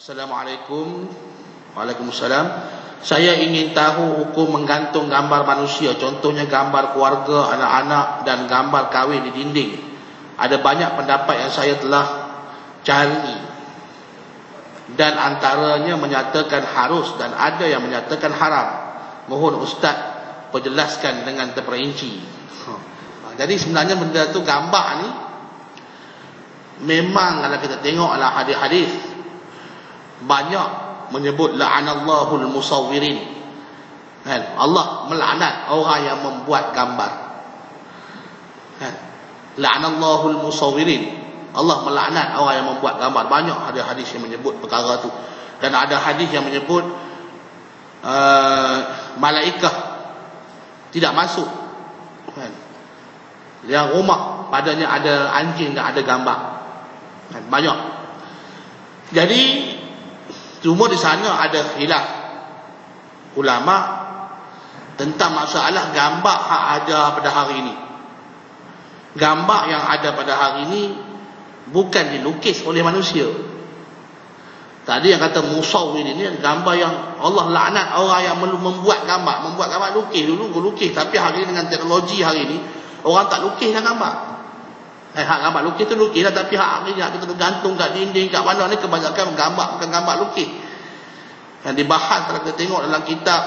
Assalamualaikum. Waalaikumsalam. Saya ingin tahu hukum menggantung gambar manusia, contohnya gambar keluarga, anak-anak dan gambar kahwin di dinding. Ada banyak pendapat yang saya telah cari dan antaranya menyatakan harus dan ada yang menyatakan haram. Mohon Ustaz perjelaskan dengan terperinci. Jadi sebenarnya benda tu gambar ni memang kalau kita tengoklah hadis-hadis banyak menyebut la'anallahul musawwirin. Kan? Allah melaknat orang yang membuat gambar. Kan? La'anallahul musawwirin. Allah melaknat orang yang membuat gambar. Banyak ada hadis yang menyebut perkara tu. Dan ada hadis yang menyebut malaikat tidak masuk. Kan? Yang rumah padanya ada anjing dan ada gambar. Kan? Banyak. Jadi cuma di sana ada khilaf ulama tentang masalah gambar yang ada pada hari ini. Gambar yang ada pada hari ini bukan dilukis oleh manusia. Tadi yang kata musawwir ini gambar yang Allah laknat orang yang membuat gambar. Membuat gambar lukis dulu lukis, tapi hari ini dengan teknologi hari ini orang tak lukis dah gambar. Hak gambar lukis tu lukis lah, tapi hak hari ni kita gantung kat dinding kat mana ni kebanyakan gambar, bukan gambar lukis. Yang dibahas kalau kita tengok dalam kitab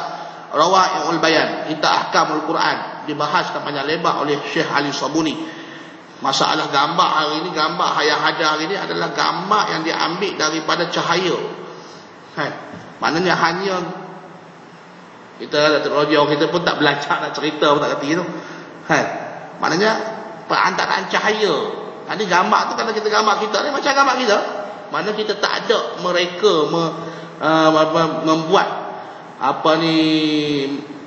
Rawai'ul Bayan, kitab Ahkamul Quran, dibahaskan panjang lebar oleh Syekh Ali Sabuni. Masalah gambar hari ini, gambar yang ada hari ini adalah gambar yang diambil daripada cahaya. Maknanya hanya kita teknologi orang kita pun tak belajar nak cerita pun tak kerti tu. Maknanya perantaraan cahaya. Ini gambar tu kalau kita gambar kita ni macam gambar kita. Mana kita tak ada mereka membuat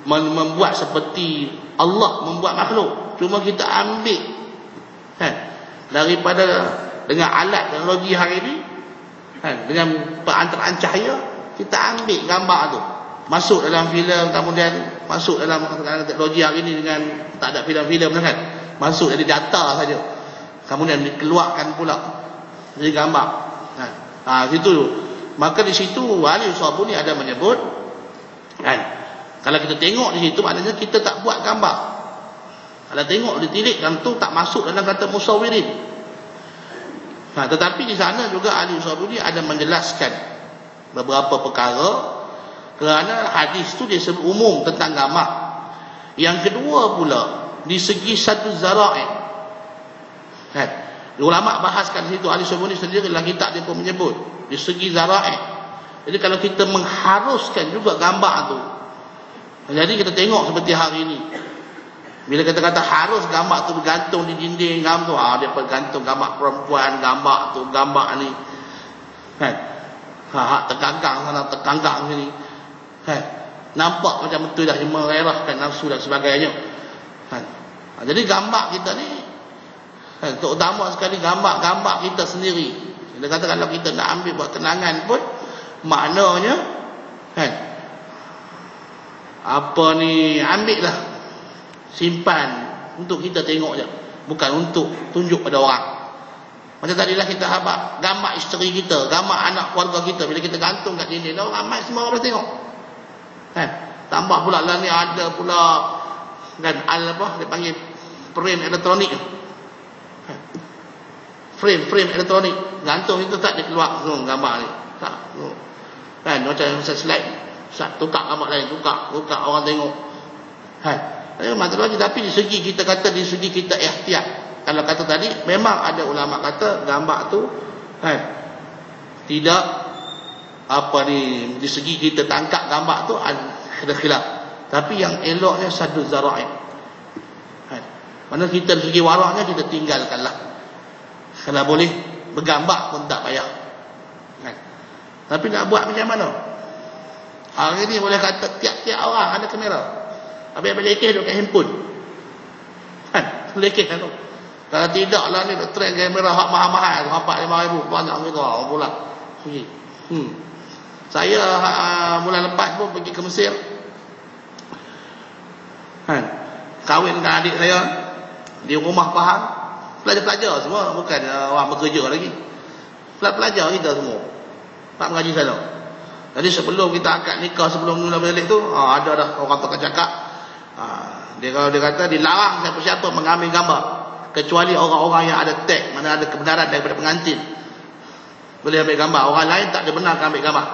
membuat seperti Allah membuat makhluk. Cuma kita ambil daripada dengan alat teknologi hari ini, dengan perantaraan cahaya kita ambil gambar tu masuk dalam filem, kemudian masuk dalam teknologi hari ini dengan tak ada filem-filem kan, masuk jadi data saja, kemudian dikeluarkan pula jadi gambar. Situ. Maka di situ Ali Sabuni ada menyebut kan, kalau kita tengok di situ maknanya kita tak buat gambar. Kalau tengok ditilik dalam tu tak masuk dalam kata musawwirin. Tetapi di sana juga Ali Sabuni ada menjelaskan beberapa perkara, kerana hadis tu dia sebut umum tentang gambar. Yang kedua pula di segi satu zara'i. Kan? Ulama bahaskan di situ, Ali Sabuni sendiri dalam kitab dia pun menyebut di segi zara'i. Jadi kalau kita mengharuskan juga gambar tu, jadi kita tengok seperti hari ini, bila kita kata harus gambar tu bergantung di dinding gambar tu, dia bergantung gambar perempuan, gambar tu, gambar ni kan, terganggang sana, terganggang sini kan, nampak macam betul dah, mererahkan nafsu dan sebagainya kan. Jadi gambar kita ni terutama sekali gambar-gambar kita sendiri. Dia kata kalau kita nak ambil buat kenangan pun, maknanya kan, ambil lah, simpan untuk kita tengok je, bukan untuk tunjuk pada orang. Macam tadilah kita habaq gambar isteri kita, gambar anak keluarga kita, bila kita gantung kat dinding, orang ramai semua orang boleh tengok kan. Tambah pula lah ni ada pula kan, dia panggil frame elektronik, frame elektronik, gantung itu tak dia keluar gambar ni tak kan, macam slide tukar gambar lain, tukar orang tengok masalah. Tapi di segi kita kata, di segi kita ikhtiar, kalau kata tadi memang ada ulama kata gambar tu tidak di segi kita tangkap gambar tu ada khilaf, tapi yang eloknya sadu zara'i. Mana kita dari segi waraknya kita tinggalkanlah. Kalau boleh bergambar pun tak payah kan? Tapi nak buat macam mana? Hari ni boleh kata tiap-tiap orang ada kamera, habis lekeh duduk kat handphone kan, lekeh kan tu. Kalau tidak lah ni trend kamera hak mahal-mahal tu, 4-5 ribu banyak kita pula. Saya bulan lepas pun pergi ke Mesir kan, kahwin dengan adik saya di rumah Pahang. Pelajar-pelajar semua, bukan orang bekerja lagi, pelajar kita semua Pak mengaji sana. Jadi sebelum kita akad nikah, sebelum mula balik tu, ada dah orang tukar cakap. Dia kata dilarang siapa-siapa mengambil gambar kecuali orang-orang yang ada tag, mana ada kebenaran daripada pengantin. Boleh ambil gambar. Orang lain tak dibenarkan ambil gambar.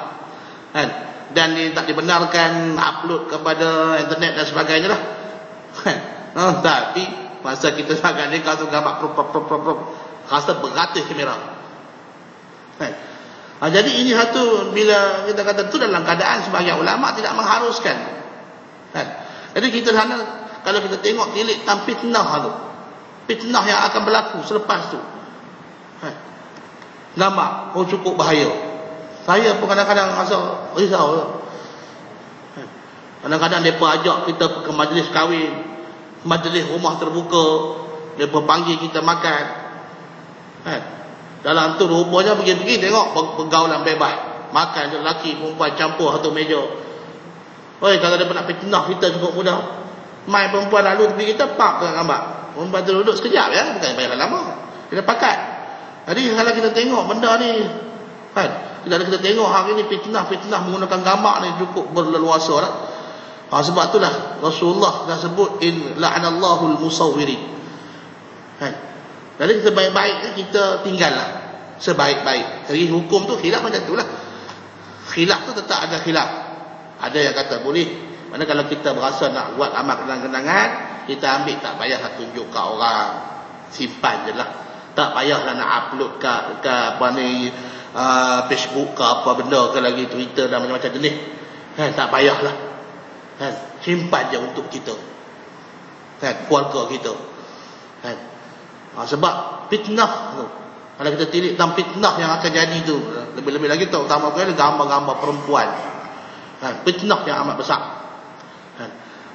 Kan? Dan dia tak dibenarkan upload kepada internet dan sebagainya lah. Tapi masa kita agak nikah tu gambar rasa beratus kamera. Jadi ini satu, bila kita kata tu dalam keadaan sebagai ulama tidak mengharuskan. Jadi kita sana, kalau kita tengok tilik tam fitnah tu, fitnah yang akan berlaku selepas tu, gambar cukup bahaya. Saya pun kadang-kadang rasa risau. Kadang-kadang mereka ajak kita ke majlis kahwin, majlis rumah terbuka, mereka panggil kita makan. Dalam tu rupanya pergi-pergi tengok pergaulan bebas, makan je lelaki perempuan campur satu meja. Oi, kalau dia nak fitnah kita cukup mudah, mai perempuan lalu tepi kita pak dengan gambar. Perempuan tu duduk sekejap ya, bukan payah lama. Kita pakat. Jadi kalau kita tengok benda ni, kan? Kita tengok hari ni fitnah menggunakan gambar ni cukup berleluasa dah. Sebab itulah Rasulullah dah sebut in la'anallahul musawwirin. Jadi sebaik-baik kita tinggallah sebaik-baik. Jadi hukum tu khilaf macam itulah. Khilaf tu tetap ada khilaf. Ada yang kata boleh. Mana kalau kita berasa nak buat amal kenang-kenangan, kita ambil, tak payahlah tunjuk ke orang, simpan je lah. Tak payahlah nak upload ke apa ni, Facebook ke apa benda ke lagi, Twitter dan macam-macam jenis. Tak payahlah. Simpan je untuk kita, keluarga kita. Sebab fitnah tu, kalau kita tilik tentang fitnah yang akan jadi tu, lebih-lebih lagi terutama sekali gambar-gambar perempuan, fitnah yang amat besar.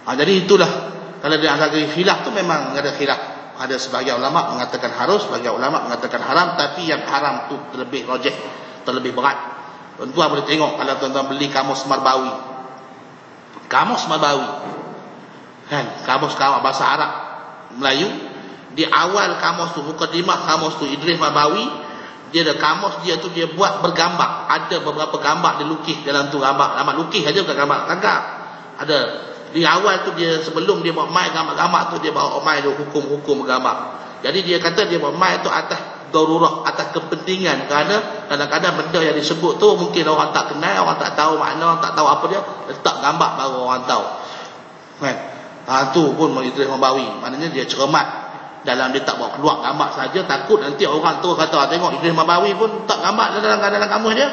Jadi itulah, kalau dia agak khilaf tu memang ada khilaf. Ada sebagai ulama mengatakan harus, sebagai ulama mengatakan haram. Tapi yang haram tu terlebih rajih, terlebih berat. Tuan-tuan boleh tengok kalau tuan-tuan beli kamus Marbawi, kamus bahasa Arab Melayu. Di awal kamus tu, mukadimah kamus tu Idris Marbawi, dia ada kamus dia tu, dia buat bergambar. Ada beberapa gambar dia lukis dalam tu, gambar lukis aja, bukan gambar tangkap. Ada di awal tu, dia sebelum dia buat mai gambar-gambar tu, dia bawa mai tu hukum-hukum bergambar. Jadi dia kata dia buat mai tu atas darurah, atas kepentingan, kerana kadang-kadang benda yang disebut tu mungkin orang tak kenal, orang tak tahu makna, tak tahu apa dia, letak gambar baru orang tahu. Tu pun Idris Marbawi, maknanya dia cermat dalam, dia tak bawa keluar gambar saja, takut nanti orang tu kata tengok Idris Marbawi pun tak gambar dalam kamus dia,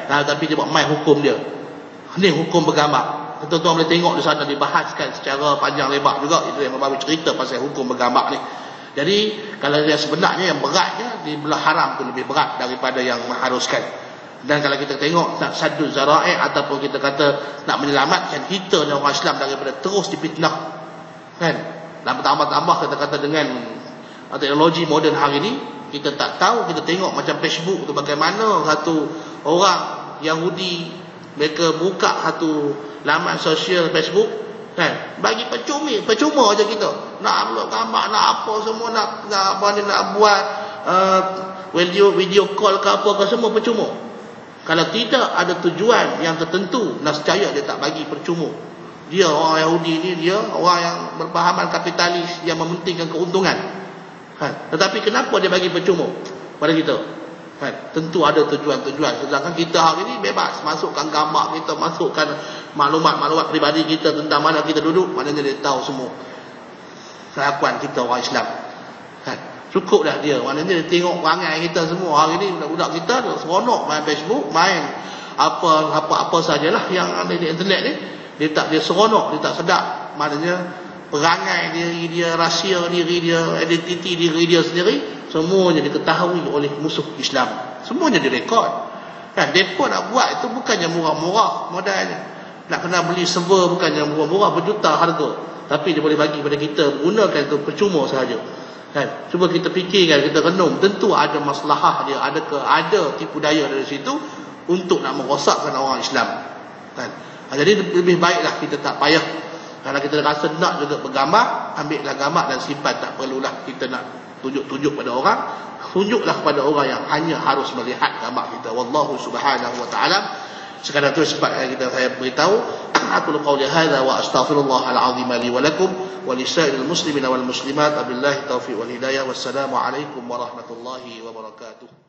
tapi dia buat mai hukum dia. Ni hukum bergambar. Tuan-tuan boleh tengok di sana dibahaskan secara panjang lebar juga. Idris Marbawi cerita pasal hukum bergambar ni. Jadi kalau dia sebenarnya yang beratnya di belah haram tu lebih berat daripada yang mengharuskan. Dan kalau kita tengok nak saddul zara'i, ataupun kita kata nak menyelamatkan kita dan orang Islam daripada terus difitnah, kan? Dan bertambah-tambah kata-kata dengan teknologi moden hari ni, kita tak tahu, kita tengok macam Facebook tu, bagaimana satu orang Yahudi mereka buka satu laman sosial Facebook, kan, bagi percuma aja kita nak upload gambar, nak apa semua, nak apa ni, nak buat video call ke apa ke, semua percuma. Kalau tidak ada tujuan yang tertentu, nescaya dia tak bagi percuma. Dia orang Yahudi ni, dia orang yang berpahaman kapitalis yang mementingkan keuntungan. Tetapi kenapa dia bagi percuma pada kita? Tentu ada tujuan-tujuan. Sedangkan kita hari ni bebas, masukkan gambar kita, masukkan maklumat peribadi kita tentang mana kita duduk, maknanya dia tahu semua kelakuan kita orang Islam. Cukup dah dia, maknanya dia tengok perangai kita semua. Hari ni budak-budak kita seronok main Facebook, main apa sajalah yang ada di internet ni. Dia seronok, dia tak sedap, maknanya perangai diri dia, rahsia diri dia, identiti diri dia sendiri, semuanya diketahui oleh musuh Islam. Semuanya direkod. Mereka nak buat itu bukannya murah-murah modalnya. Nak kena beli server bukannya murah-murah, berjuta harga. Tapi dia boleh bagi pada kita, gunakan itu percuma sahaja. Cuba kita fikirkan, kita renung, tentu ada maslahah dia, ada tipu daya dari situ untuk nak merosakkan orang Islam. Jadi lebih baiklah kita tak payah. Kalau kita rasa nak juga bergambar, ambillah gambar dan simpan, tak perlulah kita nak tunjuk-tunjuk pada orang. tunjuklah kepada orang yang hanya harus melihat gambar kita. Wallahu subhanahu wa ta'ala. Sekadar itu sebab saya beritahu. Aku qauli hadza wa astaghfirullah al-azim li wa lakum wa li sa'iril muslimina wal muslimat. Billahi taufiq wal hidayah. Wassalamu alaikum warahmatullahi wabarakatuh.